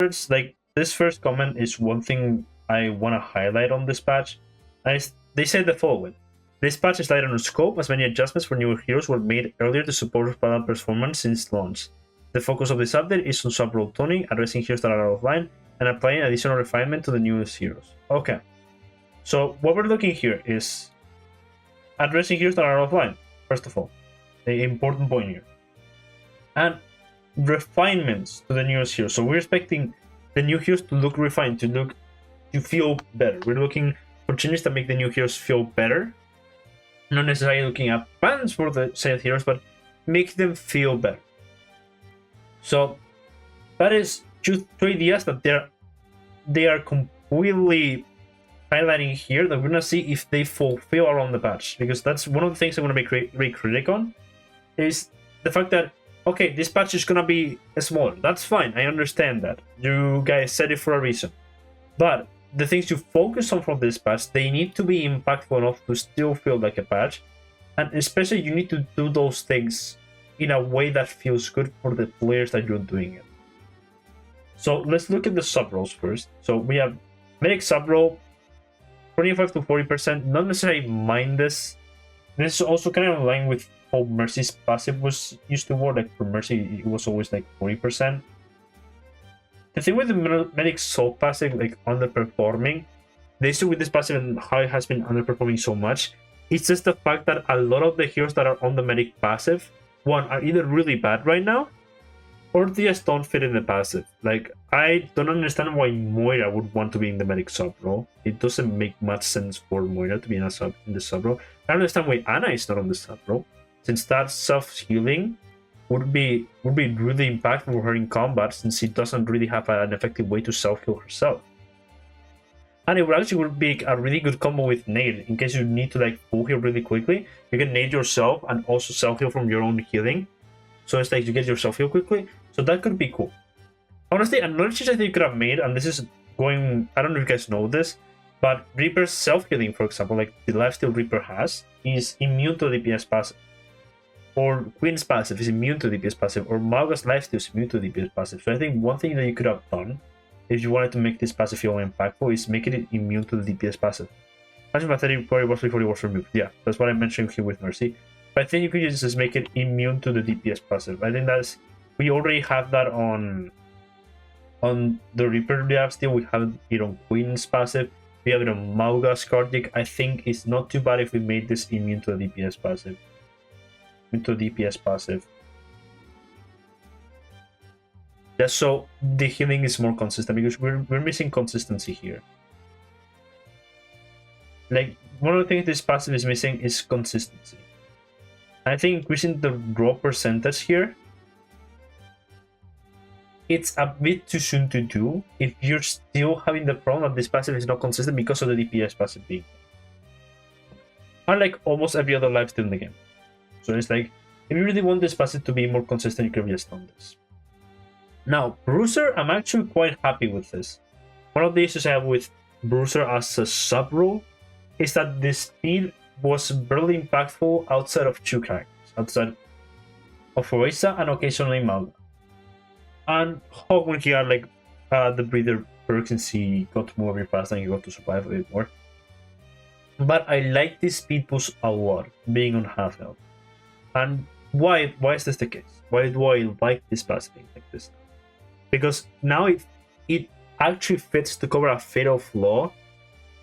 like this first comment is one thing I want to highlight on this patch. They said the following: this patch is light on scope, as many adjustments for newer heroes were made earlier to support balance performance since launch. The focus of this update is on sub-role tuning, addressing heroes that are offline, and applying additional refinement to the newest heroes. Okay, so what we're looking here is addressing heroes that are offline, first of all. The important point here. And refinements to the newest heroes. So we're expecting the new heroes to look refined, to feel better. We're looking for changes that make the new heroes feel better. Not necessarily looking at bans for the said heroes, but make them feel better. So that is just 3 ideas that they are completely highlighting here, that we're gonna see if they fulfill around the patch, because that's one of the things I'm gonna make very critic on, is the fact that okay, this patch is gonna be smaller. That's fine, I understand that. You guys said it for a reason. But the things you focus on from this patch, they need to be impactful enough to still feel like a patch. And especially you need to do those things in a way that feels good for the players that you're doing it. So let's look at the sub-rolls first. So we have medic sub-roll, 25 to 40%, not necessarily mind this. This is also kind of in line with how Mercy's passive was used to work. Like for Mercy, it was always like 40%. The thing with the medic soul passive, like underperforming, the issue with this passive and how it has been underperforming so much, it's just the fact that a lot of the heroes that are on the medic passive, one, are either really bad right now, or they just don't fit in the passive. Like, I don't understand why Moira would want to be in the medic sub role. It doesn't make much sense for Moira to be in the sub role. I don't understand why Ana is not on the sub role, since that self-healing would be really impactful for her in combat, since she doesn't really have an effective way to self-heal herself. And it would be a really good combo with nade, in case you need to like full heal really quickly. You can nade yourself and also self-heal from your own healing. So it's like you get yourself heal quickly. So that could be cool. Honestly, another change I think you could have made, and this is going, I don't know if you guys know this, but Reaper's self-healing, for example, like the lifesteal Reaper has, is immune to DPS passive. Or Queen's passive is immune to DPS passive, or Mauga's lifesteal is immune to DPS passive. So I think one thing that you could have done, if you wanted to make this passive feel impactful, is making it immune to the DPS passive. Imagine pathetic before it was removed. Yeah, that's what I mentioned here with Mercy. But I think you could just make it immune to the DPS passive. I think that's, we already have that on the Reaper lifesteal. We have it on Queen's passive. We have it on Mauga's Cardiac. I think it's not too bad if we made this immune to the DPS passive. Into DPS passive. Just so the healing is more consistent, because we're missing consistency here. Like, one of the things this passive is missing is consistency. I think increasing the raw percentage here, it's a bit too soon to do if you're still having the problem that this passive is not consistent because of the DPS passive being. Unlike almost every other lifesteal in the game. So it's like, if you really want this passive to be more consistent, you can just on this. Now, Bruiser, I'm actually quite happy with this. One of the issues I have with Bruiser as a sub-role is that the speed was barely impactful outside of 2 characters. Outside of Oaza and occasionally Mauga. And Hog, when he had like the breather perks, since he got to move very fast and he got to survive a bit more. But I like this speed boost a lot, being on half health. And why is this the case? Why do I like this passive like this? Because now it actually fits to cover a fatal flaw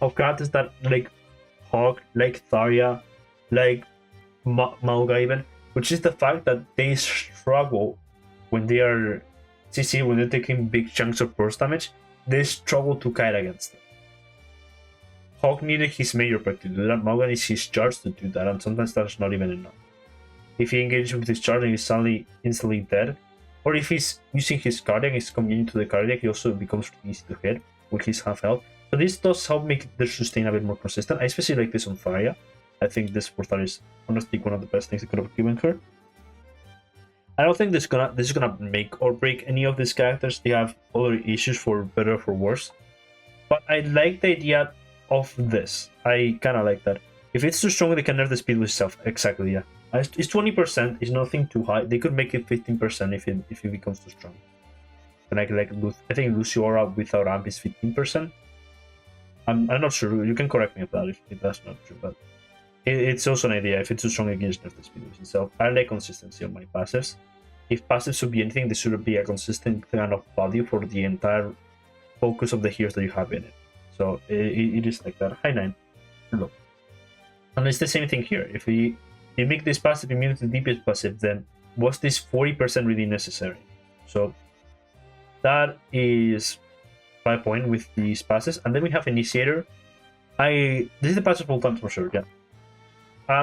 of characters that like Hog, like Zarya, like Mauga even, which is the fact that they struggle when they are CC, when they're taking big chunks of burst damage, they struggle to kite against them. Hog needed his major perk to do that, Mauga needs his charge to do that, and sometimes that's not even enough. If he engages with his charge and he's suddenly instantly dead, or if he's using his cardiac, he's coming to the cardiac, he also becomes easy to hit with his half health. So this does help make the sustain a bit more consistent. I especially like this on Zarya. I think this for Zarya is honestly one of the best things I could have given her. I don't think this is gonna make or break any of these characters. They have other issues, for better or for worse. But I like the idea of this. I kind of like that. If it's too strong, they can nerf the speed with itself. Exactly, yeah. It's 20%. It's nothing too high. They could make it 15% if it becomes too strong. I think Luciora without amp is 15%. I'm not sure. You can correct me if that's not true, but it's also an idea. If it's too strong against nerf the speed itself, I like consistency on my passives. If passives should be anything, there should be a consistent kind of value for the entire focus of the heroes that you have in it. So it is like that. High 9, low. And it's the same thing here. If you make this passive immune to DPS passive, then was this 40% really necessary? So that is 5 point with these passes. And then we have Initiator. This is the passive full time for sure, yeah.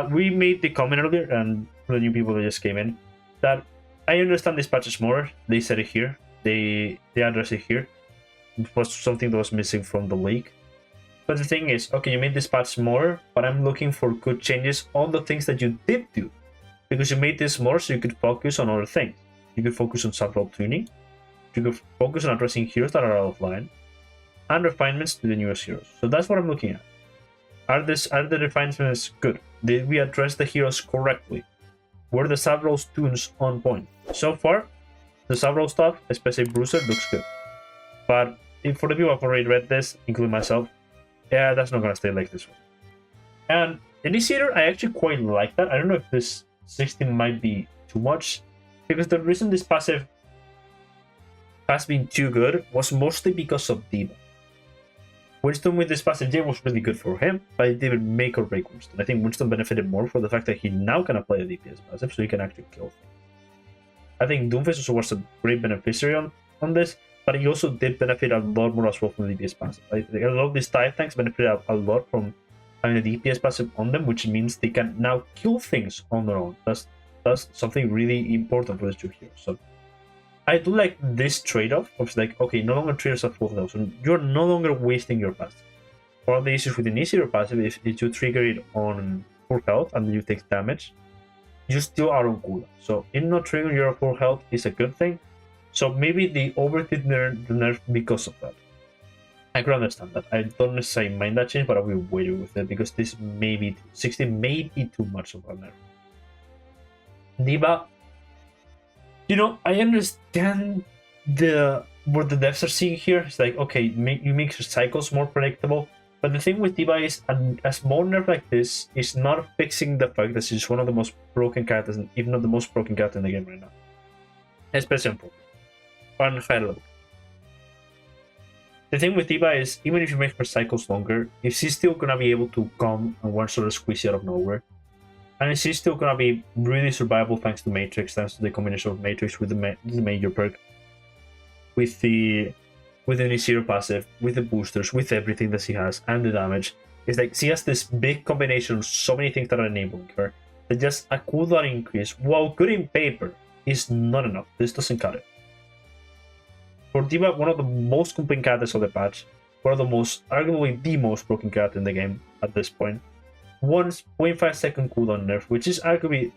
We made the comment earlier, and for the new people that just came in, that I understand these patches more. They said it here. They address it here. It was something that was missing from the league. But the thing is, okay, you made this patch more, but I'm looking for good changes on the things that you did do. Because you made this more so you could focus on other things. You could focus on sub-role tuning. You could focus on addressing heroes that are out of line. And refinements to the newest heroes. So that's what I'm looking at. Are the refinements good? Did we address the heroes correctly? Were the sub-role tunes on point? So far, the sub-role stuff, especially Bruiser, looks good. But if for the people who have already read this, including myself, yeah, that's not gonna stay like this one. And Initiator, I actually quite like that. I don't know if this 16 might be too much, because the reason this passive has been too good was mostly because of D.Va. Winston with this passive J was really good for him, but it didn't make or break Winston. I think Winston benefited more for the fact that he now can apply a DPS passive, so he can actually kill things. I think Doomfist also was a great beneficiary on this, but he also did benefit a lot more as well from the DPS passive. A lot of these dive tanks benefit a lot from having the DPS passive on them, which means they can now kill things on their own. That's something really important for the two heroes. So I do like this trade-off of like, okay, no longer triggers at full health, so you're no longer wasting your passive. One of the issues with Initiator passive is if you trigger it on full health and you take damage, you still are on cooldown. So in not triggering your full health is a good thing. So maybe they overdid the nerf because of that. I can understand that. I don't necessarily mind that change, but I will wait with it because this may be 16 may be too much of a nerf. D.Va, you know, I understand what the devs are seeing here. It's like, okay, you make your cycles more predictable. But the thing with D.Va is a small nerf like this is not fixing the fact that she's one of the most broken characters, if not the most broken character in the game right now. Especially on high level. The thing with D.Va is, even if you make her cycles longer, if she's still gonna be able to come and one sort of squeeze out of nowhere, and she's still gonna be really survivable thanks to Matrix, thanks to the combination of Matrix with the major perk, with the Initiator passive, with the boosters, with everything that she has, and the damage. It's like she has this big combination of so many things that are enabling her that just a cooldown increase, while good in paper, is not enough. This doesn't cut it. For D.Va, one of the most complete characters of the patch, one of the most, arguably the most broken character in the game at this point. 1.5 second cooldown nerf, which is arguably,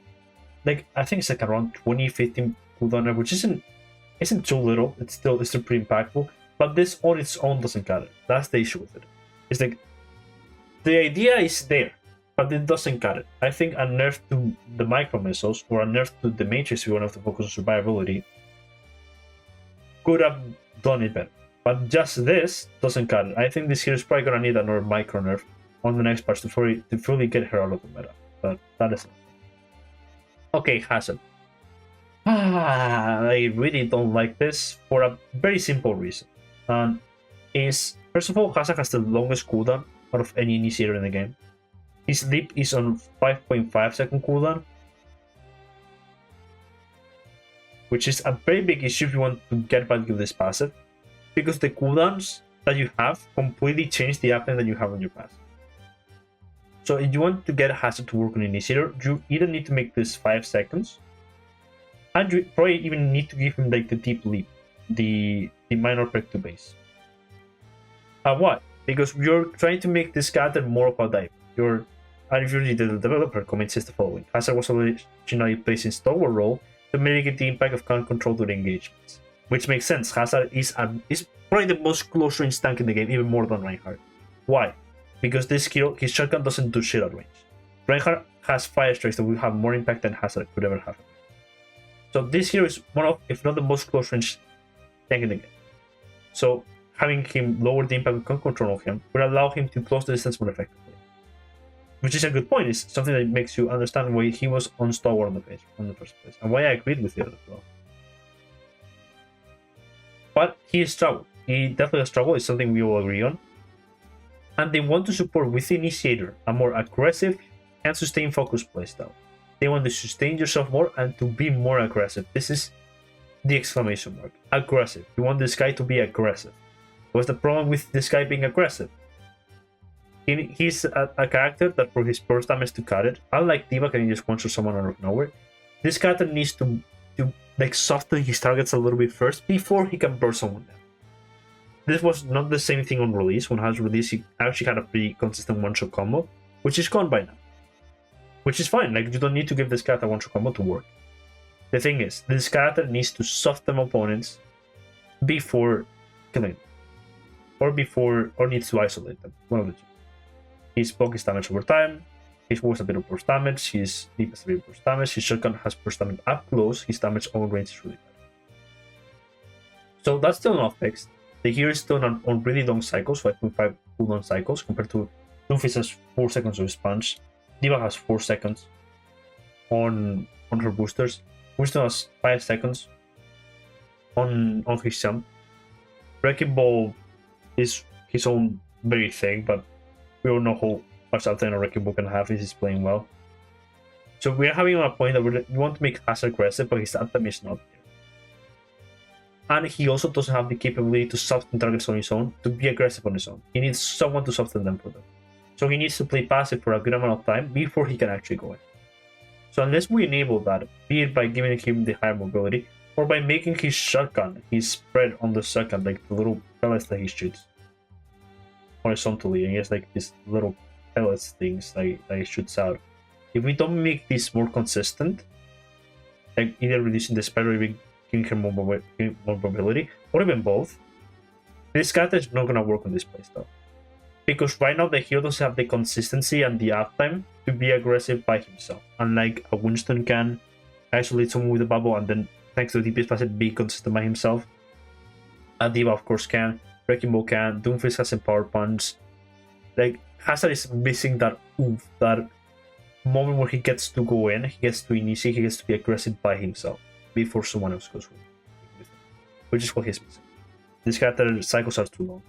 like, I think it's like around 20-15 cooldown nerf, which isn't too little. It's still pretty impactful. But this on its own doesn't cut it. That's the issue with it. It's like, the idea is there, but it doesn't cut it. I think a nerf to the micro missiles, or a nerf to the Matrix if you want to focus on survivability, could have done it better. But just this doesn't cut it. I think this hero is probably going to need another micro nerf on the next patch to fully get her out of the meta. But that is it. Okay, Hazard. I really don't like this for a very simple reason. And first of all, Hazard has the longest cooldown out of any initiator in the game. His leap is on 5.5 second cooldown, which is a very big issue if you want to get value of this passive, because the cooldowns that you have completely change the uptime that you have on your passive. So if you want to get Hazard to work on Initiator, you either need to make this 5 seconds, and you probably even need to give him like the deep leap, the minor perk to base. Why? Because you're trying to make this character more of a dive. And if you're the developer, comment says the following: Hazard was originally placed in stalwart role to mitigate the impact of current control during engagements. Which makes sense. Hazard is probably the most close range tank in the game, even more than Reinhardt. Why? Because this hero, his shotgun doesn't do shit at range. Reinhardt has fire strikes that will have more impact than Hazard could ever have. So this hero is one of, if not the most close range tanking the game. So having him lower the impact and control of him would allow him to close the distance more effectively. Which is a good point. It's something that makes you understand why he was unstalwart on the first place, and why I agreed with it as well. But he struggled. He definitely struggled. It's something we all agree on. And they want to support with the initiator a more aggressive and sustained focus playstyle. They want to sustain yourself more and to be more aggressive. This is the exclamation mark. Aggressive. You want this guy to be aggressive. What's the problem with this guy being aggressive? He's a character that for his burst damage to cut it, unlike D.Va can just one-shot someone out of nowhere, this character needs to like soften his targets a little bit first before he can burst someone down. This was not the same thing on release. When Hans released, he actually had a pretty consistent one-shot combo, which is gone by now. Which is fine, like you don't need to give this character one-shot combo to work. The thing is, this character needs to soften opponents before killing them. Or needs to isolate them. One of the two. His poke is damage over time, his wall has a bit of burst damage, his leap has a bit of burst damage, his shotgun has burst damage up close, his damage on range is really bad. So that's still not fixed. The hero is still on really long cycles, 5.5 cooldown cycles, compared to Doomfist has 4 seconds of his punch, D.Va has 4 seconds on her boosters, Winston has 5 seconds on his jump. Wrecking Ball is his own very thing, but we don't know how much outline a Wrecking Ball can have if he's playing well. So we're having a point that we want to make Hazard aggressive, but his anthem is not there. And he also doesn't have the capability to soften targets on his own, to be aggressive on his own. He needs someone to soften them for them. So he needs to play passive for a good amount of time before he can actually go in. So unless we enable that, be it by giving him the higher mobility, or by making his shotgun, his spread on the shotgun, like the little pellets that he shoots horizontally, and he has like these little pellets things that he shoots out. If we don't make this more consistent, like either reducing the spread or even giving him more mobility, or even both, this character is not going to work on this playstyle. Because right now the hero doesn't have the consistency and the uptime to be aggressive by himself. Unlike a Winston can isolate someone with a bubble and then, thanks to the DPS passive, be consistent by himself. A D.Va of course can, Wrecking Ball can, Doomfist has Empower Punch. Like, Hazard is missing that oomph, that moment where he gets to go in, he gets to initiate, he gets to be aggressive by himself before someone else goes with him. Which is what he's missing. This character cycles are too long.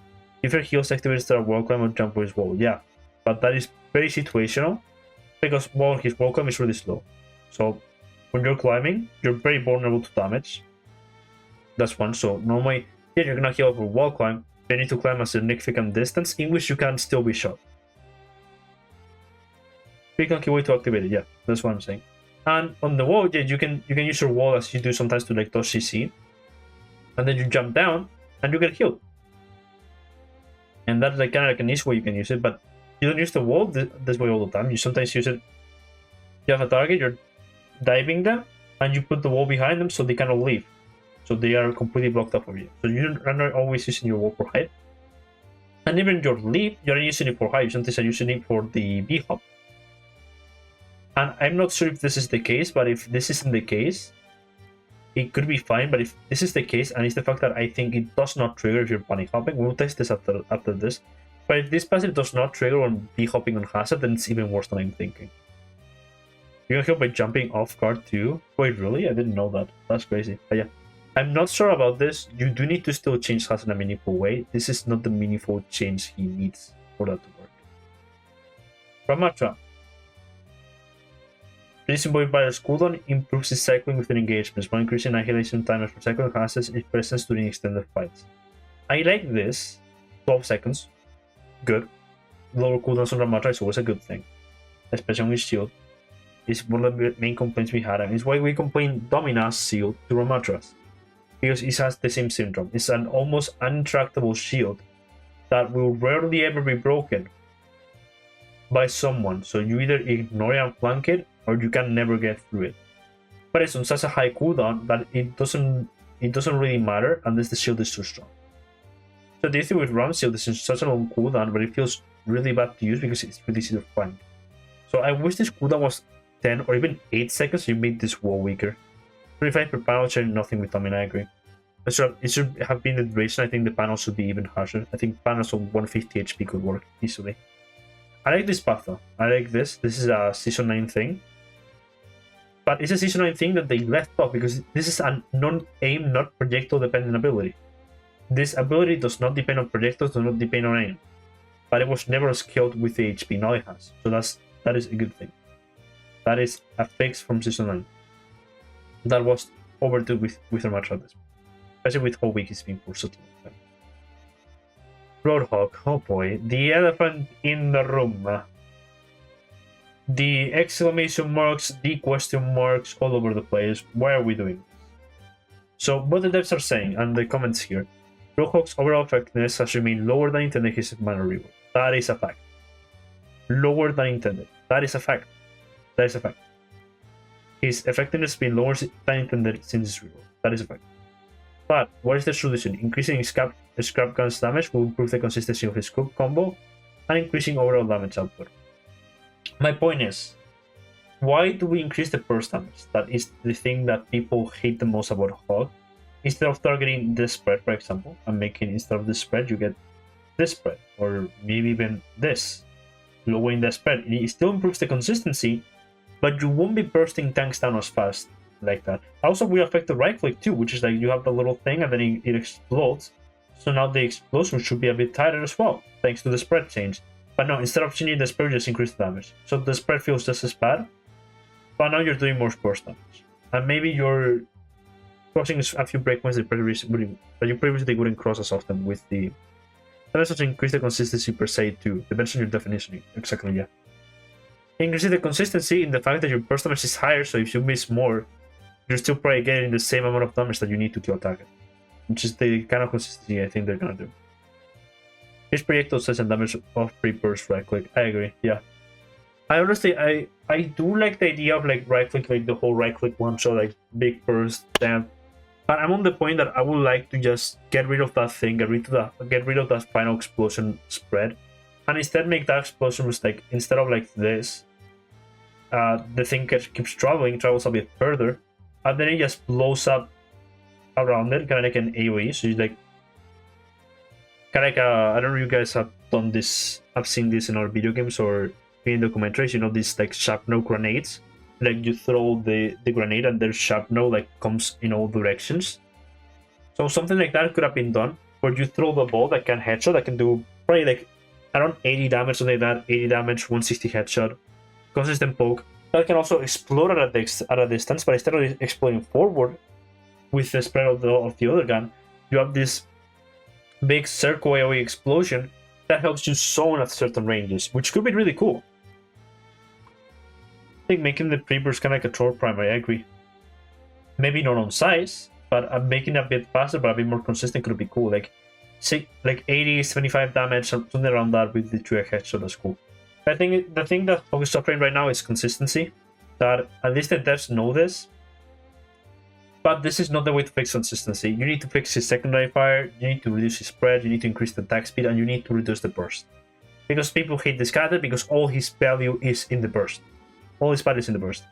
If your heals activates their wall climb or jump for his wall, yeah. But that is very situational because his wall climb is really slow. So when you're climbing, you're very vulnerable to damage. That's one. So normally, yeah, you're gonna heal for wall climb, you need to climb a significant distance in which you can still be shot. Pretty clunky way to activate it, yeah, that's what I'm saying. And on the wall, yeah, you can use your wall as you do sometimes to like dodge CC. And then you jump down and you get healed. And that's like kind of like an easy way you can use it, but you don't use the wall this way all the time. You sometimes use it. You have a target, you're diving them, and you put the wall behind them so they cannot leave. So they are completely blocked up for you. So you're not always using your wall for height. And even your leap, you're not using it for height. You sometimes are using it for the B-hop. And I'm not sure if this is the case, but if this isn't the case, it could be fine. But if this is the case, and it's the fact that I think it does not trigger if you're bunny hopping, we'll test this after this. But if this passive does not trigger on B-hopping on Hazard, then it's even worse than I'm thinking. You can heal by jumping off guard too. Wait, really? I didn't know that. That's crazy. But yeah, I'm not sure about this. You do need to still change Hazard in a meaningful way. This is not the meaningful change he needs for that to work. Ramatra. Releasing Boy Buyer's cooldown improves his cycling within engagements by increasing annihilation timer per cycle and enhances its presence during extended fights. I like this. 12 seconds. Good. Lower cooldowns on Ramatra is always a good thing. Especially on his shield. It's one of the main complaints we had, and it's why we complain Domina's shield to Ramatra's. Because it has the same syndrome. It's an almost untractable shield that will rarely ever be broken by someone. So you either ignore it and flank it, or you can never get through it. But it's on such a high cooldown that it doesn't really matter unless the shield is too strong. So the issue with Ram's shield is in such a long cooldown, but it feels really bad to use because it's really easy to flank. So I wish this cooldown was 10 or even 8 seconds, so you made this wall weaker. 25 per panel, sharing nothing with Domina, I agree. it should have been the duration. I think the panel should be even harsher. I think panels of 150 HP could work easily. I like this path though. I like this. This is a Season 9 thing. But it's a Season 9 thing that they left off because this is a non-aim, not projectile dependent ability. This ability does not depend on projectiles, does not depend on aim. But it was never scaled with the HP, now it has. So that is a good thing. That is a fix from Season 9. That was overdue with a match at this point. Especially with how weak it's been for such a long time. Roadhog, oh boy. The elephant in the room. The exclamation marks, the question marks all over the place. Why are we doing this? So what the devs are saying, and the comments here, Roadhog's overall effectiveness has remained lower than intended his mana reroll. That is a fact. Lower than intended. That is a fact. That is a fact. His effectiveness has been lower than intended since his reroll. That is a fact. But what is the solution? Increasing scrap gun's damage will improve the consistency of his scoop combo and increasing overall damage output. My point is, why do we increase the burst damage? That is the thing that people hate the most about Hog. Instead of targeting this spread, for example, and making instead of this spread, you get this spread, or maybe even this, lowering the spread. It still improves the consistency, but you won't be bursting tanks down as fast like that. Also, we affect the right click too, which is like you have the little thing and then it explodes. So now the explosion should be a bit tighter as well, thanks to the spread change. But no, instead of changing the spread, just increase the damage. So the spread feels just as bad, but now you're doing more burst damage. And maybe you're crossing a few breakpoints that you previously wouldn't cross as often with the... That is also increase the consistency per se too. Depends on your definition. Exactly, yeah. Increasing the consistency in the fact that your burst damage is higher, so if you miss more, you're still probably getting the same amount of damage that you need to kill a target. Which is the kind of consistency I think they're gonna do. His projectile size and damage of pre-burst right click. I agree, yeah. I honestly, I do like the idea of like right click, like the whole right click one shot, like big burst, damn. But I'm on the point that I would like to just get rid of that thing, get rid of that final explosion spread, and instead make that explosion was like instead of like this, the thing keeps traveling, travels a bit further, and then it just blows up around it, kind of like an AoE. So you like, kind of like I don't know if you guys have done this. I've seen this in our video games or in documentaries. You know, these like shrapnel grenades. Like you throw the grenade and there's shrapnel like comes in all directions. So something like that could have been done, where you throw the ball that can headshot, that can do probably like around 80 damage, something like that, 80 damage, 160 headshot, consistent poke. That can also explode at a distance, but instead of exploding forward with the spread of the other gun, you have this big circle AoE explosion that helps you zone at certain ranges, which could be really cool. I think making the pre-burst kind of like a troll primary, I agree. Maybe not on size, but making it a bit faster but a bit more consistent could be cool. Like 80, 75 damage, something around that with the 2x headshot, that's cool. I think the thing that Hog is suffering right now is consistency. That at least the devs know this. But this is not the way to fix consistency. You need to fix his secondary fire, you need to reduce his spread, you need to increase the attack speed, and you need to reduce the burst. Because people hate this character because all his value is in the burst. All his value is in the burst.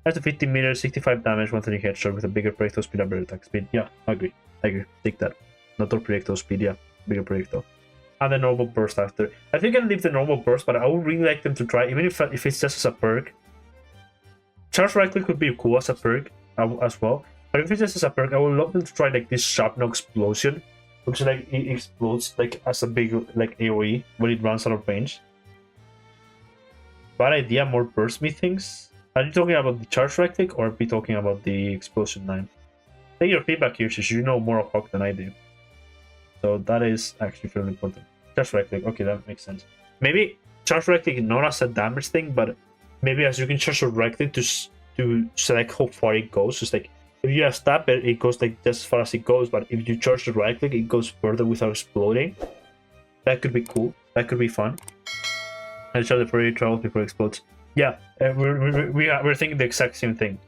That's the 50 meters, 65 damage, 130 headshot with a bigger projectile speed and better attack speed. Yeah, I agree. Take that. Not all projectile speed, yeah. Bigger projectile. And the normal burst after. I think I can leave the normal burst, but I would really like them to try, even if it's just as a perk. Charge right click could be cool as a perk as well. But if it's just as a perk, I would love them to try like this shrapnel explosion, which like it explodes like as a big like AoE when it runs out of range. Bad idea, more burst me things. Are you talking about the charge right click or are we talking about the explosion 9? Take your feedback here, since you know more of Hog than I do. So that is actually fairly important. Charge right click, okay, that makes sense. Maybe charge right click not as a damage thing, but maybe as you can charge your right click to select how far it goes. Just like if you have stab it goes like just as far as it goes, but if you charge the right click, it goes further without exploding. That could be cool. That could be fun. And charge the further it travels before it explodes. Yeah, we're thinking the exact same thing.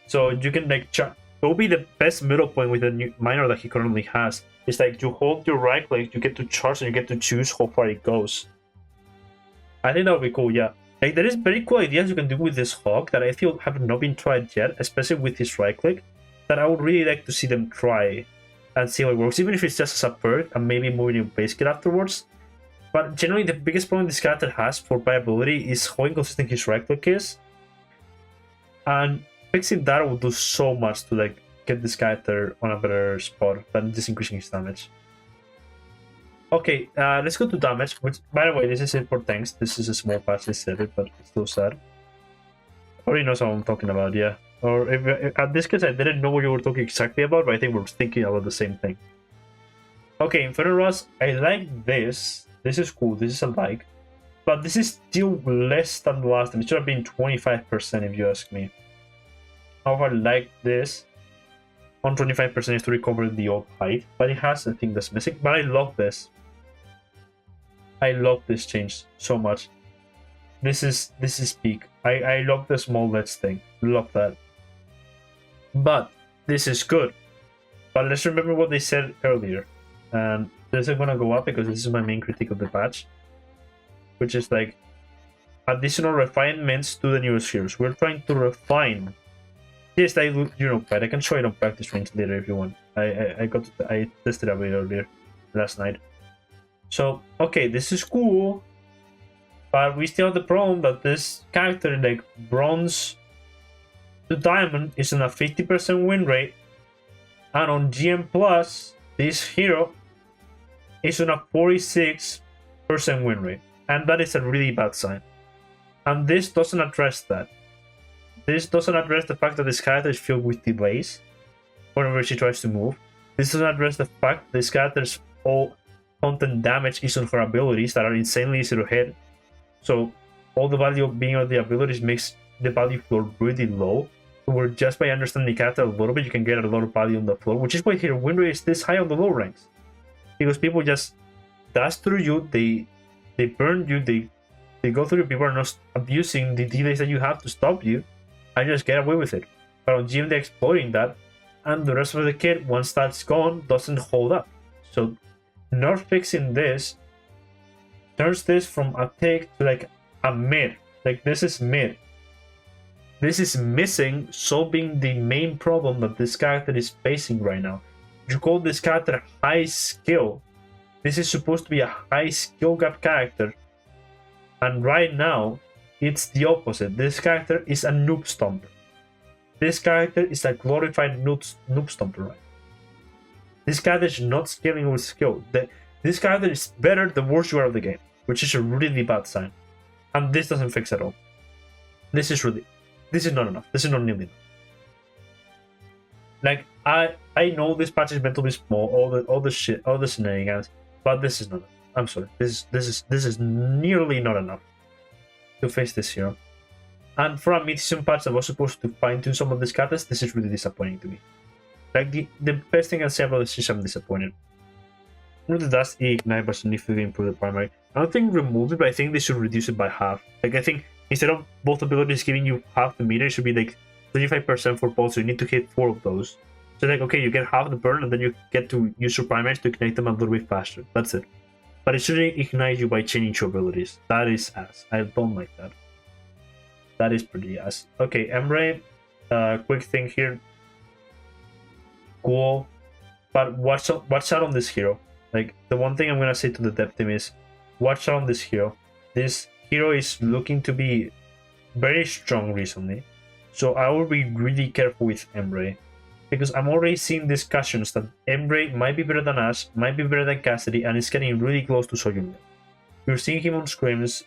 So you can like it will be the best middle point with the new minor that he currently has. It's like you hold your right click, you get to charge, and you get to choose how far it goes. I think that would be cool, yeah. Like, there is very cool ideas you can do with this Hog that I feel have not been tried yet, especially with his right click, that I would really like to see them try and see how it works, even if it's just as a perk and maybe moving in base kit afterwards. But generally, the biggest problem this character has for viability is how inconsistent his right click is. And fixing that will do so much to like get this character on a better spot than just increasing his damage. Okay, let's go to damage, which, by the way, this is it for tanks. This is a small patch, I said it, but it's still sad. Already knows what I'm talking about, yeah. Or if at this case, I didn't know what you were talking exactly about, but I think we're thinking about the same thing. Okay, Inferno Rush, I like this. This is cool, this is a like. But this is still less than the last time. It should have been 25% if you ask me. However, I like this. On 25% is to recover the old height, but it has a thing that's missing. But I love this. I love this change so much. This is peak. I love the small let's thing. Love that. But this is good. But let's remember what they said earlier. And this is gonna go up because this is my main critique of the patch, which is like additional refinements to the newest heroes. We're trying to refine. Yes, I but I can show it on practice range later if you want. I tested a bit earlier last night. So okay, this is cool, but we still have the problem that this character, like bronze to diamond, is on a 50% win rate, and on GM plus, this hero is on a 46% win rate, and that is a really bad sign. And this doesn't address that. This doesn't address the fact that this character is filled with delays whenever she tries to move. This doesn't address the fact that this character's all content damage is on her abilities that are insanely easy to hit. So all the value of being on the abilities makes the value floor really low. Where just by understanding the character a little bit, you can get a lot of value on the floor, which is why her win rate is this high on the low ranks. Because people just dash through you, they burn you, they go through you, people are not abusing the delays that you have to stop you, and just get away with it. But on GM they're exploiting that, and the rest of the kit, once that's gone, doesn't hold up. So not fixing this turns this from a take to like a mid. Like this is mid. This is missing solving the main problem that this character is facing right now. You call this character high skill. This is supposed to be a high skill gap character. And right now, it's the opposite. This character is a noob stomper. This character is a glorified noob stomper, right? This character is not scaling with skill. This character is better the worse you are of the game, which is a really bad sign. And this doesn't fix at all. This is not enough. This is not nearly enough. Like I know this patch is meant to be small, all the shit, all the shenanigans, but this is not enough. I'm sorry. This is nearly not enough to face this hero. And for a midseason patch that was supposed to fine-tune some of these characters, this is really disappointing to me. Like the best thing I say about this is I'm disappointed. Really does ignite but significantly improve the primary. I don't think remove it, but I think they should reduce it by half. Like I think instead of both abilities giving you half the meter, it should be like 25% for both, so you need to hit 4 of those. So like, okay, you get half the burn, and then you get to use your primaries to ignite them a little bit faster. That's it. But it shouldn't ignite you by changing your abilities. That is ass. I don't like that. That is pretty ass. Okay, Emre, quick thing here. Cool. But watch out on this hero. Like, the one thing I'm gonna say to the dev team is, watch out on this hero. This hero is looking to be very strong recently. So I will be really careful with Emre. Because I'm already seeing discussions that Emre might be better than Ash, might be better than Cassidy, and is getting really close to Soyunga. We're seeing him on scrims.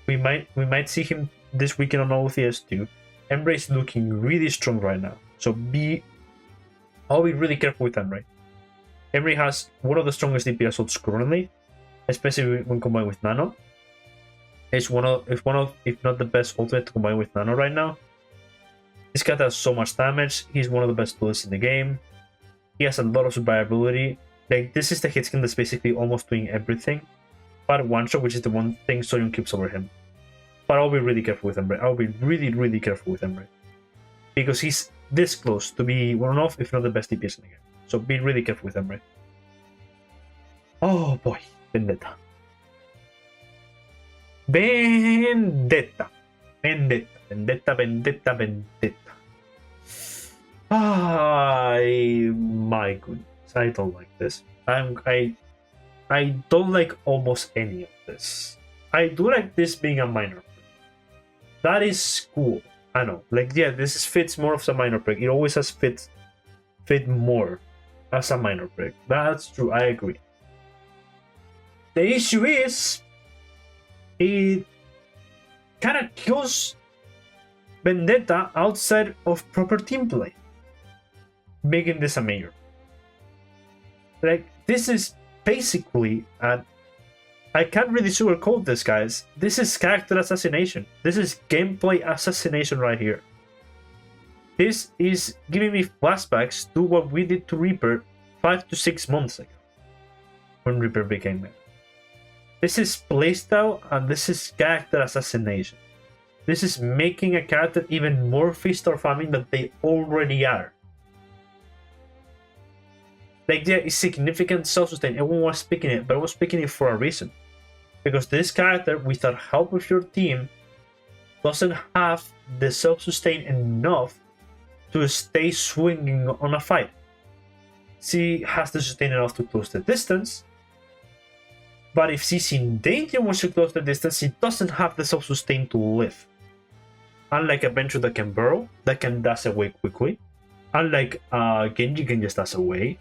We might see him this weekend on OCS too. Emre is looking really strong right now. So I'll be really careful with Emre. Emre has one of the strongest DPS ults currently, especially when combined with Nano. It's one of, if not the best ultimate to combine with Nano right now. This guy does so much damage. He's one of the best duelists in the game. He has a lot of survivability. Like, this is the hit skin that's basically almost doing everything, but one shot, which is the one thing Soyun keeps over him. But I'll be really careful with Emre. I'll be really careful with Emre, because he's this close to be one of, if not the best DPS in the game. So be really careful with Emre. Oh boy, Vendetta. Vendetta. Vendetta. My goodness, I don't like this. I don't like almost any of this. I do like this being a minor break. That is cool. I know. Like, yeah, this fits more of a minor break. It always has fit more as a minor break. That's true. I agree. The issue is, it kind of kills Vendetta outside of proper team play, making this a major. Like, this is basically, and I can't really sugarcoat this, guys. This is character assassination. This is gameplay assassination right here. This is giving me flashbacks to what we did to Reaper 5 to 6 months ago, when Reaper became meta. This is playstyle, and this is character assassination. This is making a character even more feast or famine than they already are. Like, there is significant self-sustain. Everyone was picking it, but I was picking it for a reason. Because this character, without help of your team, doesn't have the self-sustain enough to stay swinging on a fight. She has the sustain enough to close the distance, but if she's in danger when she closes the distance, she doesn't have the self-sustain to live. Unlike a Venture that can burrow, that can dash away quickly. Unlike Genji can just dash away.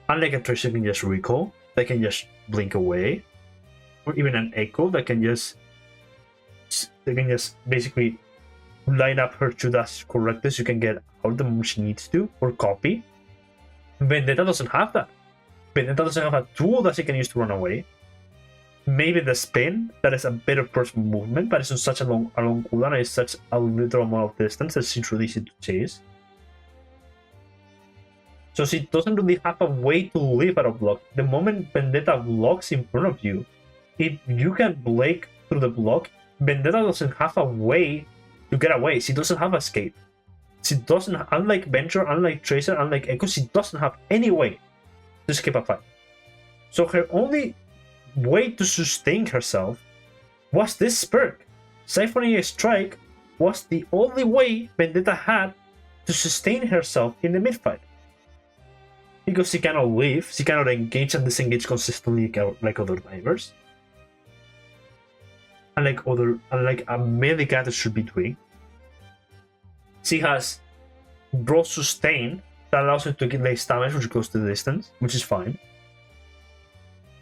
Unlike a Tracer can just recall, that can just blink away. Or even an Echo that can just basically line up her to dash correctly so you can get out the moment she needs to, or copy. Vendetta doesn't have that. Vendetta doesn't have a tool that she can use to run away. Maybe the spin, that is a better burst movement, but it's on such a long cooldown, and it's such a little amount of distance that it's really easy to chase. So she doesn't really have a way to live out of block. The moment Vendetta blocks in front of you, if you can break through the block, Vendetta doesn't have a way to get away. She doesn't have escape. She doesn't, unlike Venture, unlike Tracer, unlike Echo, she doesn't have any way to escape a fight. So her only way to sustain herself was this perk. Siphoning a Strike was the only way Vendetta had to sustain herself in the mid-fight. Because she cannot leave, she cannot engage and disengage consistently like other divers. Unlike a melee character should be doing. She has broad sustain that allows her to get less damage when she goes to the distance, which is fine.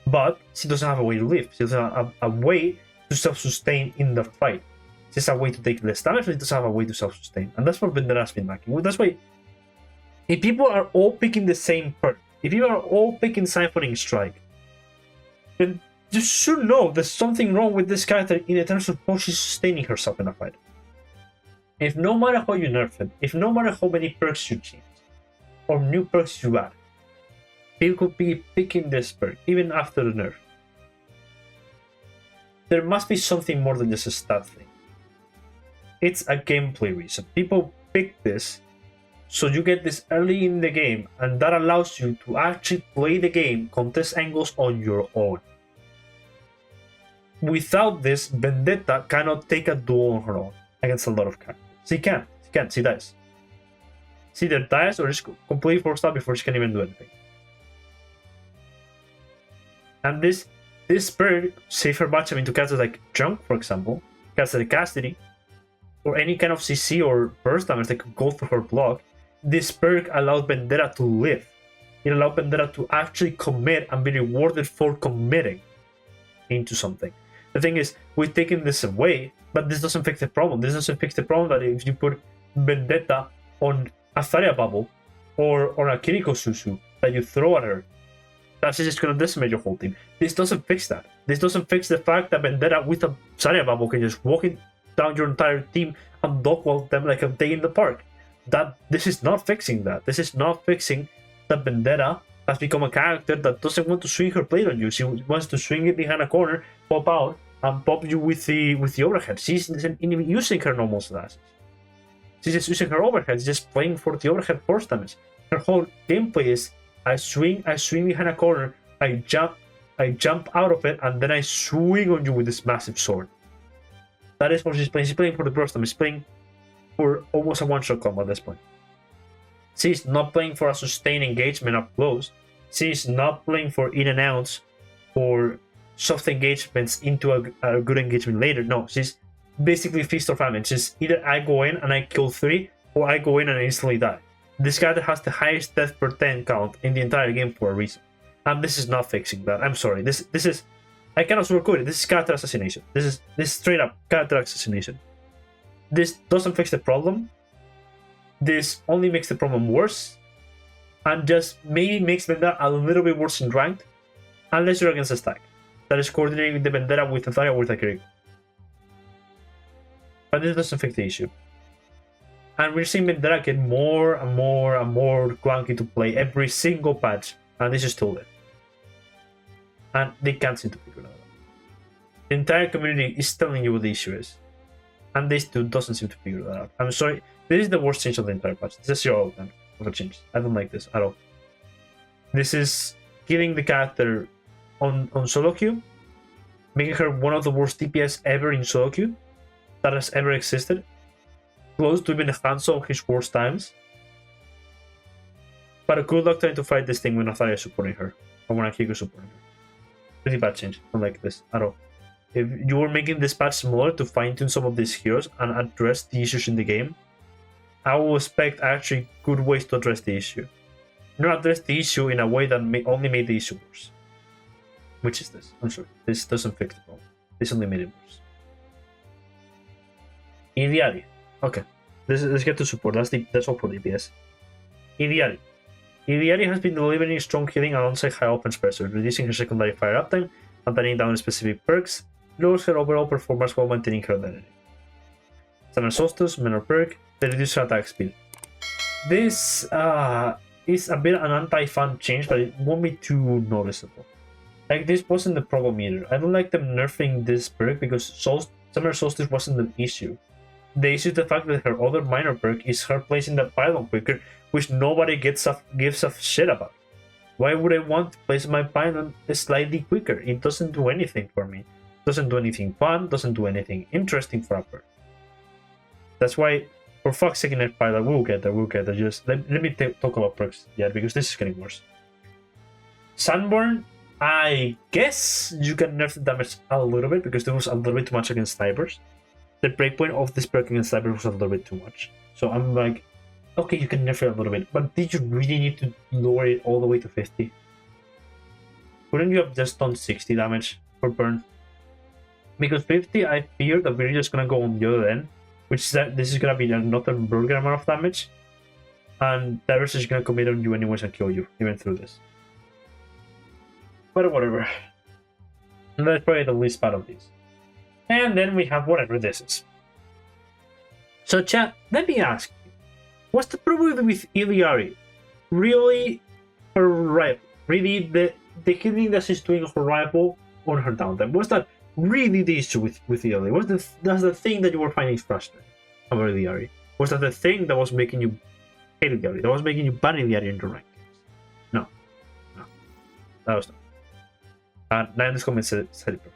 But she doesn't have a way to live. She doesn't have a way to self-sustain in the fight. She has a way to take less damage, but she doesn't have a way to self-sustain. And that's what Vendetta has been lacking. Well, that's why, if people are all picking the same perk, if you are all picking Siphoning Strike, then you should know there's something wrong with this character in terms of how she's sustaining herself in a fight. If no matter how you nerf it, if no matter how many perks you change, or new perks you add, people could be picking this perk, even after the nerf. There must be something more than just a stat thing. It's a gameplay reason. People pick this so you get this early in the game, and that allows you to actually play the game, contest angles on your own. Without this, Vendetta cannot take a duel on her own against a lot of characters. She can't. She dies. She either dies or is completely forced out before she can even do anything. And this perk save her matchup into characters like Junk, for example, characters like Cassidy, or any kind of CC or burst damage that could go through her block. This perk allowed Vendetta to live. It allowed Vendetta to actually commit and be rewarded for committing into something. The thing is, we've taken this away, but this doesn't fix the problem. This doesn't fix the problem that if you put Vendetta on a Zarya bubble or on a Kiriko Susu that you throw at her, that's just going to decimate your whole team. This doesn't fix that. This doesn't fix the fact that Vendetta with a Zarya bubble can just walk down your entire team and dogwall them like a day in the park. This is not fixing that. This is not fixing that Vendetta has become a character that doesn't want to swing her blade on you. She wants to swing it behind a corner, pop out, and pop you with the overhead. She's not even using her normal slashes. She's just using her overhead. She's just playing for the overhead burst damage. Her whole gameplay is I swing behind a corner, I jump I jump out of it, and then I swing on you with this massive sword. That is what she's playing. She's playing for the burst time. She's playing for almost a one-shot combo at this point. She's not playing for a sustained engagement up close. She's not playing for in and outs or soft engagements into a good engagement later. No, she's basically feast or famine. She's either I go in and I kill 3, or I go in and I instantly die. This character has the highest death per 10 count in the entire game for a reason. And this is not fixing that. I'm sorry. This is, I cannot sugarcoat it. This is character assassination. This is straight up character assassination. This doesn't fix the problem. This only makes the problem worse, and just maybe makes Vendetta a little bit worse in ranked, unless you're against a stack that is coordinating the Vendetta with a Zarya or with a Kiriko. But this doesn't fix the issue. And we're seeing Vendetta get more and more and more clunky to play every single patch, and this is still there. And they can't seem to figure it out. The entire community is telling you what the issue is, and this dude doesn't seem to figure that out. I'm sorry, this is the worst change of the entire patch. This is 0 out of a change. I don't like this at all. This is killing the character on solo queue, making her one of the worst DPS ever in solo queue that has ever existed, close to even Hanzo of his worst times. But good luck trying to fight this thing when Athalia is supporting her, or when Akiko is supporting her. Pretty bad change. I don't like this at all. If you were making this patch smaller to fine-tune some of these heroes and address the issues in the game, I will expect actually good ways to address the issue. Not address the issue in a way that only made the issue worse. Which is this. I'm sorry. This doesn't fix the problem. This only made it worse. Idiari. Okay. Let's get to support. That's all for DPS. Idiari. Idiari has been delivering strong healing alongside high offense pressure, reducing her secondary fire uptime and turning down specific perks, lowers her overall performance while maintaining her identity. Summer Solstice, minor perk, they reduce her attack speed. This is a bit an anti-fan change, but it won't be too noticeable. Like, this wasn't the problem either. I don't like them nerfing this perk because Summer Solstice wasn't the issue. The issue is the fact that her other minor perk is her placing the pylon quicker, which nobody gives a shit about. Why would I want to place my pylon slightly quicker? It doesn't do anything for me. It doesn't do anything fun, doesn't do anything interesting for a perk. That's why, for fuck's sake, in pylon, we'll get there. Just let me talk about perks yet, because this is getting worse. Sunburn, I guess you can nerf the damage a little bit, because there was a little bit too much against snipers. The breakpoint of this perk against snipers was a little bit too much. So I'm like, okay, you can nerf it a little bit, but did you really need to lower it all the way to 50? Couldn't you have just done 60 damage for burn? Because 50, I fear that we're just gonna go on the other end, which is that this is gonna be another burger amount of damage, and Darius is gonna commit on you anyways and kill you, even through this. But whatever. And that's probably the least bad of these. And then we have whatever this is. So chat, let me ask you, what's the problem with Iliari? Really her rifle? Really the healing that she's doing her rifle on her downtime? Was that really the issue with Iliari? That's the thing that you were finding frustrating about Iliari? Was that the thing that was making you hate Iliari? That was making you ban Iliari in the ranked games? No. That was not. And now this comment said it perfect.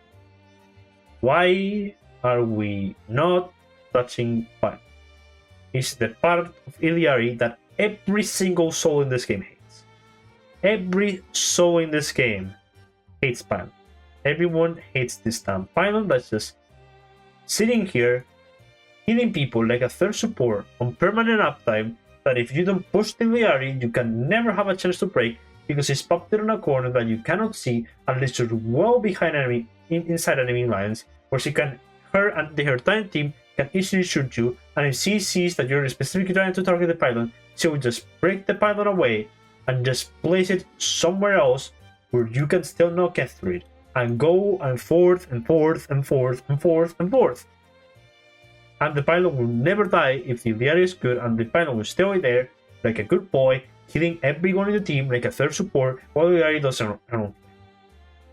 Why are we not touching Pan? It's the part of Iliari that every single soul in this game hates. Every soul in this game hates Pan. Everyone hates this damn pylon that's just sitting here, hitting people like a third support on permanent uptime, that if you don't push the Iliari, you can never have a chance to break, because it's popped in a corner that you cannot see unless you're well behind enemy, inside enemy lines, where her and her entire team can easily shoot you, and if she sees that you're specifically trying to target the pylon, she will just break the pylon away and just place it somewhere else where you can still not get through it, and go and forth and forth and forth and forth and forth. And the pylon will never die if the Iliari is good, and the pylon will stay there like a good boy, killing everyone in the team like a third support, while Iliari does her own.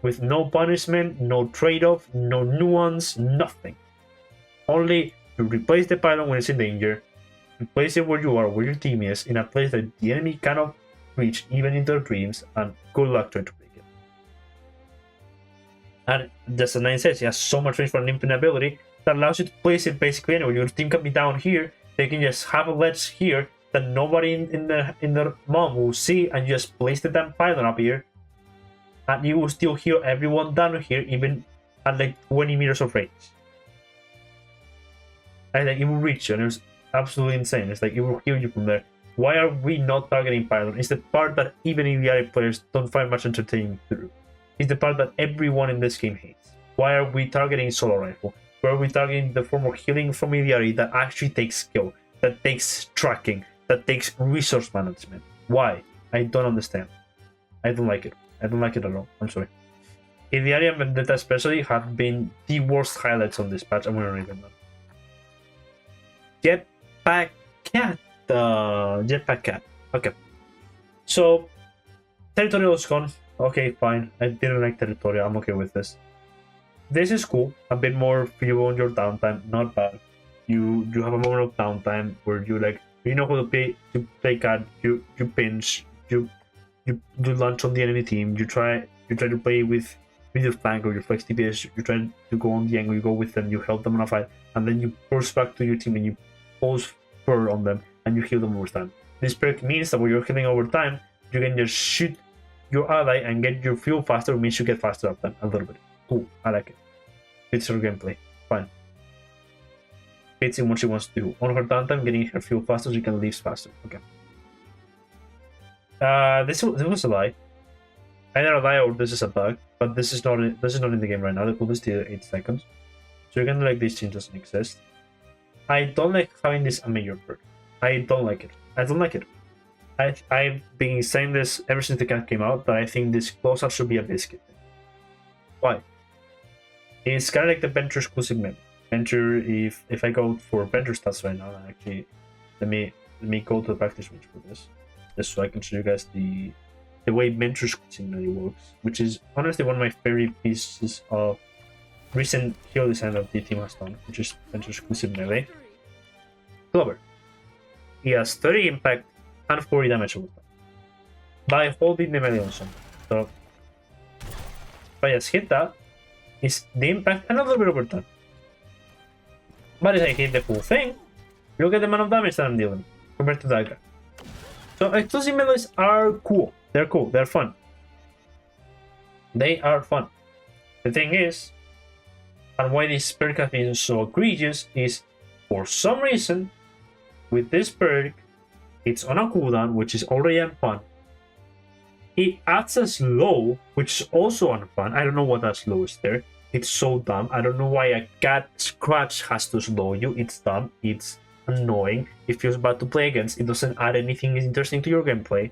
With no punishment, no trade-off, no nuance, nothing. Only to replace the pylon when it's in danger, and place it where you are, where your team is, in a place that the enemy cannot reach even in their dreams, and good luck trying to break it. And just as Nine says, he has so much range for an infinite ability that allows you to place it basically anywhere. Your team can be down here, they can just have a ledge here that nobody in the mom will see, and you just place the damn pylon up here, and you will still heal everyone down here, even at like 20 meters of range. And like it will reach you, and it's absolutely insane. It's like it will heal you from there. Why are we not targeting pylon? It's the part that even Illari players don't find much entertaining through. It's the part that everyone in this game hates. Why are we targeting Solar Rifle? Why are we targeting the form of healing from Illari that actually takes skill, that takes tracking, that takes resource management? Why? I don't understand. I don't like it. I don't like it at all. I'm sorry. Illari and Vendetta especially have been the worst highlights on this patch. I'm gonna read them now. Jetpack Cat. Jetpack Cat. Okay. So, Territorial is gone. Okay, fine. I didn't like Territorial. I'm okay with this. This is cool. A bit more fuel on your downtime. Not bad. You have a moment of downtime where you like, you know how to play Cat. You pinch. You launch on the enemy team. You try to play with your flank or your flex DPS. You try to go on the angle. You go with them. You help them in a fight, and then you burst back to your team and you pose fur on them and you heal them over time. This perk means that when you're healing over time, you can just shoot your ally and get your fuel faster. It means you get faster up them a little bit. Cool, I like it. It's her gameplay. Fine. It's in what she wants to do. On her downtime, getting her fuel faster so she can leave faster. Okay. This was a lie. Either a lie or this is a bug, but this is not in the game right now. They put this to 8 seconds. So you're gonna like this change doesn't exist. I don't like having this a major perk. I don't like it. I don't like it. I've been saying this ever since the cat came out, that I think this close-up should be a biscuit. Why? It's kind of like the Venture exclusive meta. Venture, if I go for Venture stats right now, actually, let me go to the practice range for this, just so I can show you guys the way Venture exclusive meta works, which is honestly one of my favorite pieces of recent hero design that the team has done, which is Venture exclusive melee. Clover. He has 30 impact and 40 damage over time by holding the melee on someone. So if I just hit that, is the impact and a little bit over time. But if I hit the full thing, look at the amount of damage that I'm dealing compared to that guy. So exclusive melees are cool. They're cool. They're fun. They are fun. The thing is, and why this perk has been so egregious is, for some reason, with this perk, it's on a cooldown, which is already unfun. It adds a slow, which is also unfun. I don't know what that slow is there. It's so dumb. I don't know why a cat scratch has to slow you. It's dumb. It's annoying. It feels bad to play against. It doesn't add anything interesting to your gameplay.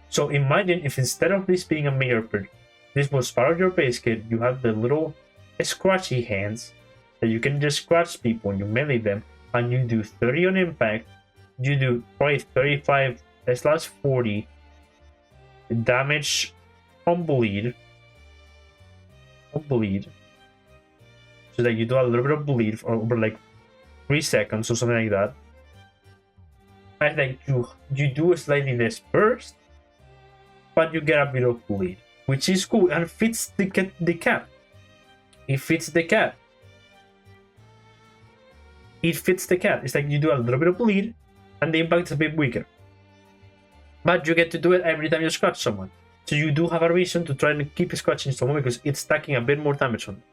So imagine if instead of this being a major perk, this was part of your base kit, you have the little scratchy hands that you can just scratch people and you melee them, and you do 30 on impact, you do probably 35/40 damage on bleed. So that you do a little bit of bleed for over like 3 seconds or something like that. And like you do a slightly less burst, but you get a bit of bleed, which is cool and fits the cat. It fits the cat. It fits the cat. It's like you do a little bit of bleed, and the impact is a bit weaker. But you get to do it every time you scratch someone. So you do have a reason to try and keep scratching someone because it's stacking a bit more damage on them.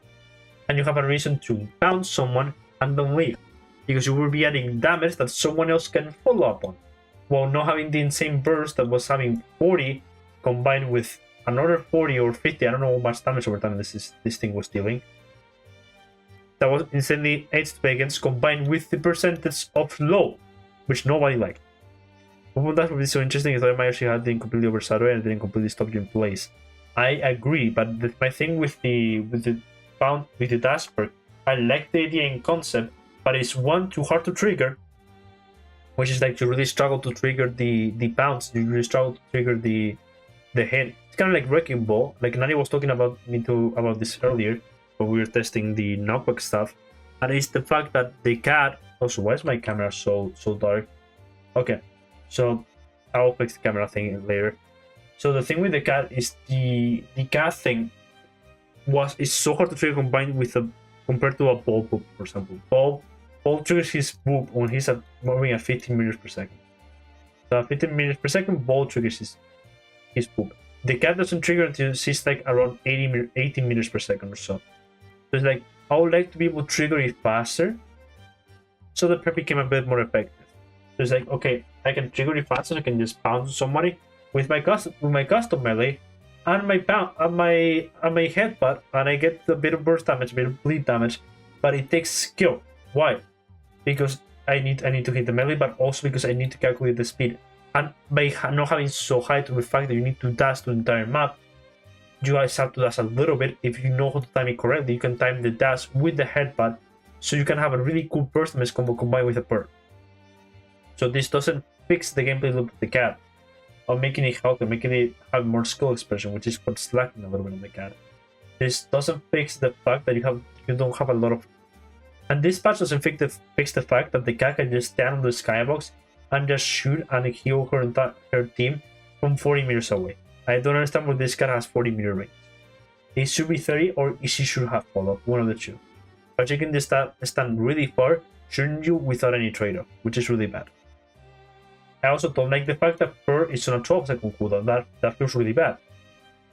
And you have a reason to bounce someone and then leave, because you will be adding damage that someone else can follow up on, while not having the insane burst that was having 40 combined with another 40 or 50. I don't know how much damage over time this thing was dealing. That was insanely edged to play against, combined with the percentage of low, which nobody liked. Well, that would be so interesting if I might actually had been completely overshadowed and didn't completely stop you in place. I agree, but my thing with the dash perk, I like the idea in concept, but it's one, too hard to trigger, which is like you really struggle to trigger the bounce. You really struggle to trigger the hit. It's kind of like Wrecking Ball. Like Nani was talking about this earlier when we were testing the knockback stuff, and it's the fact that the cat. Also, why is my camera so dark? Okay, so I'll fix the camera thing later. So the thing with the cat is the cat thing it's so hard to trigger combined with a compared to a ball poop, for example. Ball triggers his poop when he's moving at 15 meters per second. So 15 meters per second, ball triggers his poop. The cat doesn't trigger until she's like around 80 meters per second or so. So it's like, I would like to be able to trigger it faster, so the perk became a bit more effective. So it's like, okay, I can trigger it faster, I can just pound somebody with my custom melee and my headbutt, and I get a bit of burst damage, a bit of bleed damage, but it takes skill. Why? Because I need to hit the melee, but also because I need to calculate the speed. And by not having so high to the fact that you need to dash the entire map, you guys have to dash a little bit. If you know how to time it correctly, you can time the dash with the headbutt, so you can have a really cool burst damage combo combined with a perk. So this doesn't fix the gameplay loop of the cat, or making it healthy, making it have more skill expression, which is what's lacking a little bit on the cat. This doesn't fix the fact that you don't have a lot of, and this patch doesn't fix the fact that the cat can just stand on the skybox and just shoot and heal her team from 40 meters away. I don't understand why this cat has 40 meter range. It should be 30, or she should have follow-up, one of the two. But you can stand really far, shooting you without any trade-off, which is really bad. I also don't like the fact that Purr is on a 12-second cooldown. That feels really bad.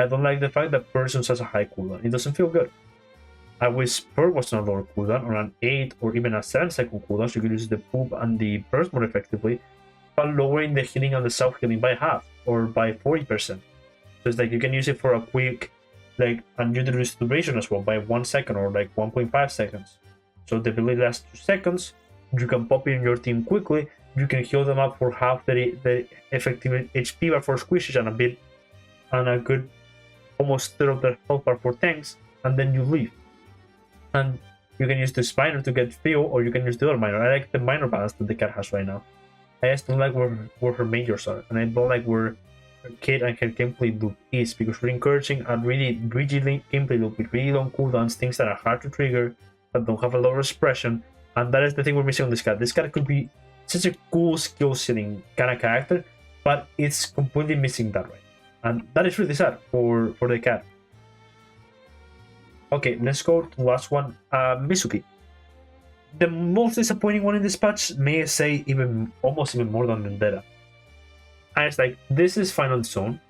I don't like the fact that Purr is on such a high cooldown. It doesn't feel good. I wish Purr was on a lower cooldown, on an 8 or even a 7-second cooldown, so you can use the poop and the burst more effectively, but lowering the healing and the self-healing by half, or by 40%. So it's like you can use it for a quick, like, and you reduce the duration as well by 1 second or like 1.5 seconds. So the ability lasts 2 seconds, you can pop in your team quickly, you can heal them up for half the effective HP bar for squishes and a good almost third of their health bar for tanks, and then you leave. And you can use this minor to get feel, or you can use the other minor. I like the minor balance that the cat has right now. I just don't like where her majors are, and I don't like where her kit and her gameplay loop is, because we're encouraging a really rigid gameplay loop with really long cooldowns, things that are hard to trigger, that don't have a lot of expression, and that is the thing we're missing on this cat. This cat could be such a cool skill setting kind of character, but it's completely missing that right, and that is really sad for the cat. Okay, let's go to the last one, Mizuki. The most disappointing one in this patch, may I say, almost even more than Vendetta. I was like, this is final zone.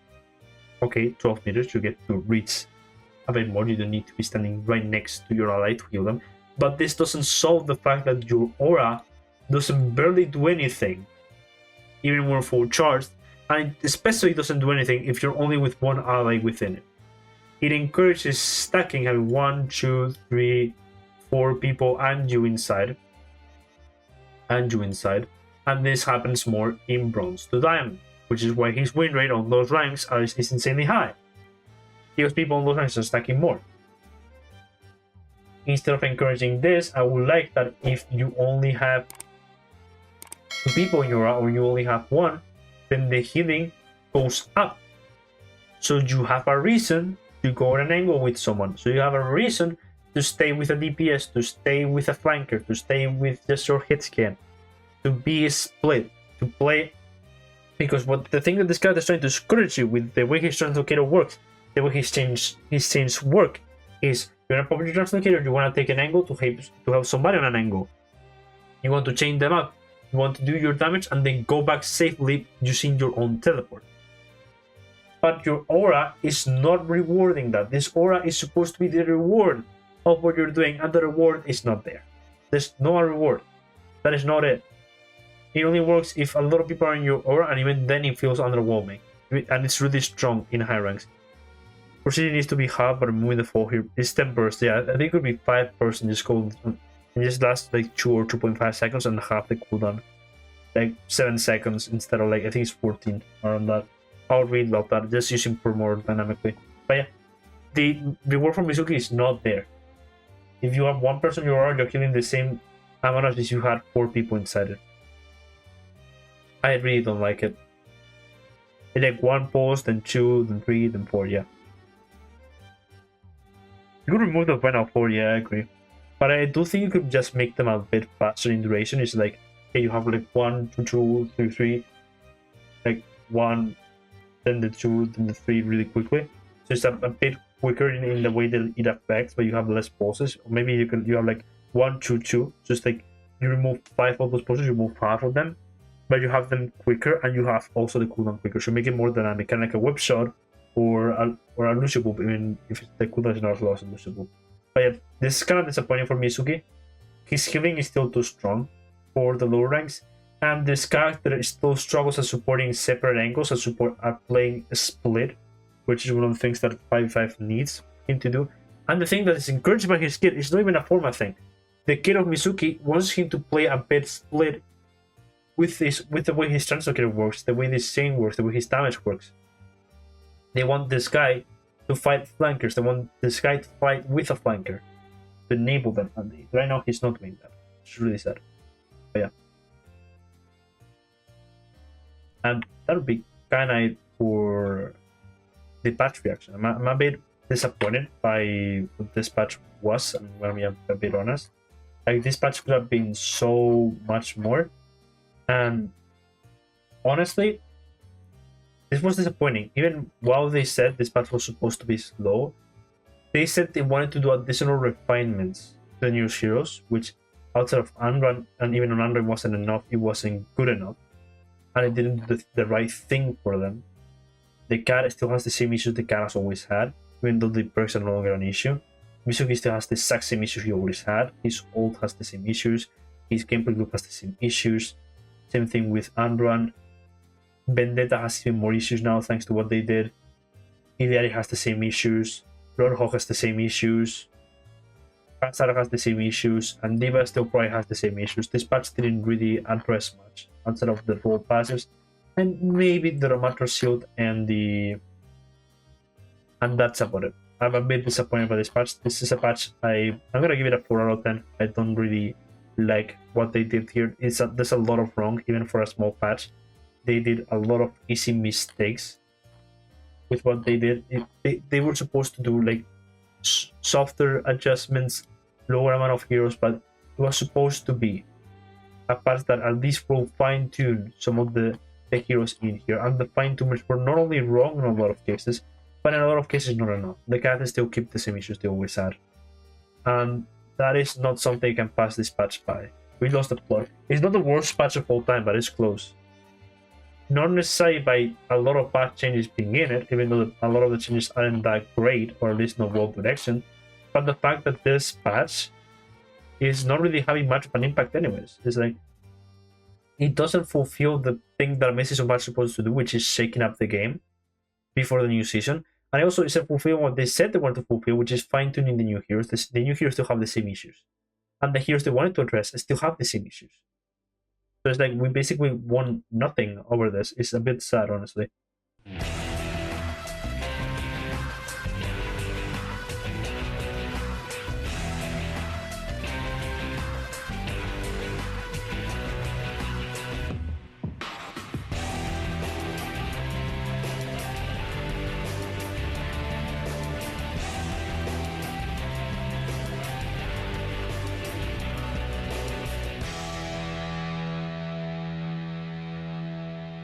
Okay, 12 meters, you get to reach a bit more. You don't need to be standing right next to your ally to heal them. But this doesn't solve the fact that your aura doesn't barely do anything, even when full charged, and it especially doesn't do anything if you're only with one ally within it. It encourages stacking, having 1, 2, 3, 4 people and you inside. And this happens more in bronze to diamond, which is why his win rate on those ranks is insanely high, because people on those ranks are stacking more. Instead of encouraging this, I would like that if you only have 2 people in your aura, or you only have 1, then the healing goes up. So you have a reason to go at an angle with someone. So you have a reason to stay with a DPS, to stay with a flanker, to stay with just your hit scan, to be split, to play. Because the thing that this guy is trying to discourage you with the way his translocator works, the way his chains work, is you're gonna pop your translocator, you want to take an angle to help somebody on an angle. You want to chain them up, you want to do your damage, and then go back safely using your own teleport. But your aura is not rewarding that. This aura is supposed to be the reward of what you're doing, and the reward is not there. There's no reward. That is not it. It only works if a lot of people are in your aura, and even then it feels underwhelming. And it's really strong in high ranks. Proceeding needs to be half, but removing the fall here is 10 bursts. Yeah, I think it could be 5 bursts in this cold. And just last like 2 or 2.5 seconds and half the cooldown. Like 7 seconds instead of, like, I think it's 14 around that. I would really love that, just using per more dynamically. But yeah, the reward from Mizuki is not there. If you have 1 person in your aura, you're killing the same amount as if you had 4 people inside it. I really don't like it. It's like 1 pulse, then 2, then 3, then 4, yeah. You could remove the final 4, yeah, I agree. But I do think you could just make them a bit faster in duration. It's like, okay, you have like 1, 2, 3, 3, like 1, then the 2, then the 3 really quickly. So it's a bit quicker in the way that it affects, but you have less pulses. Or maybe you have like 1, 2, 2. Just like you remove 5 of those pulses, you remove half of them, but you have them quicker, and you have also the cooldown quicker. So make it more dynamic, kind of like a whip shot or a Lucio, even if the cooldown is not as low as a Lucio. But yeah, this is kind of disappointing for Mizuki. His healing is still too strong for the lower ranks, and this character still struggles at supporting separate angles and at playing a split, which is one of the things that 5v5 needs him to do. And the thing that is encouraged by his kit is not even a format thing. The kit of Mizuki wants him to play a bit split with the way his translocator works, the way this chain works, the way his damage works. They want this guy to fight flankers. They want this guy to fight with a flanker to enable them. And right now he's not doing that. It's really sad. But yeah. And that would be kind of it for the patch reaction. I'm a bit disappointed by what this patch was, I'm gonna be a bit honest. Like, this patch could have been so much more. And honestly, this was disappointing. Even while they said this patch was supposed to be slow, they said they wanted to do additional refinements to the new heroes, which outside of Unrun, and even on Unrun wasn't enough, it wasn't good enough. And it didn't do the right thing for them. The cat still has the same issues the cat has always had, even though the perks are no longer an issue. Mizuki still has the exact same issues he always had. His ult has the same issues. His gameplay loop has the same issues. Same thing with Unrun. Vendetta has even more issues now thanks to what they did. Ideari has the same issues. Roadhog has the same issues. Katsara has the same issues. And Diva still probably has the same issues. This patch didn't really address much outside of the role passes. And maybe the Romator Shield and that's about it. I'm a bit disappointed by this patch. This is a patch I'm gonna give it a 4 out of 10. I don't really like what they did here. There's a lot of wrong, even for a small patch. They did a lot of easy mistakes with what they did. They were supposed to do like softer adjustments, lower amount of heroes, but it was supposed to be a patch that at least will fine-tune some of the heroes in here. And the fine-tuners were not only wrong in a lot of cases, but in a lot of cases not enough. The characters still keep the same issues they always had. And that is not something you can pass this patch by. We lost the plot. It's not the worst patch of all time, but it's close. Not necessarily by a lot of patch changes being in it, even though a lot of the changes aren't that great, or at least not well direction, but the fact that this patch is not really having much of an impact anyways. It's like, it doesn't fulfill the thing that a Midseason patch is supposed to do, which is shaking up the game before the new season. And it also isn't fulfilling what they said they wanted to fulfill, which is fine-tuning the new heroes. The new heroes still have the same issues. And the heroes they wanted to address still have the same issues. So it's like we basically won nothing over this. It's a bit sad, honestly.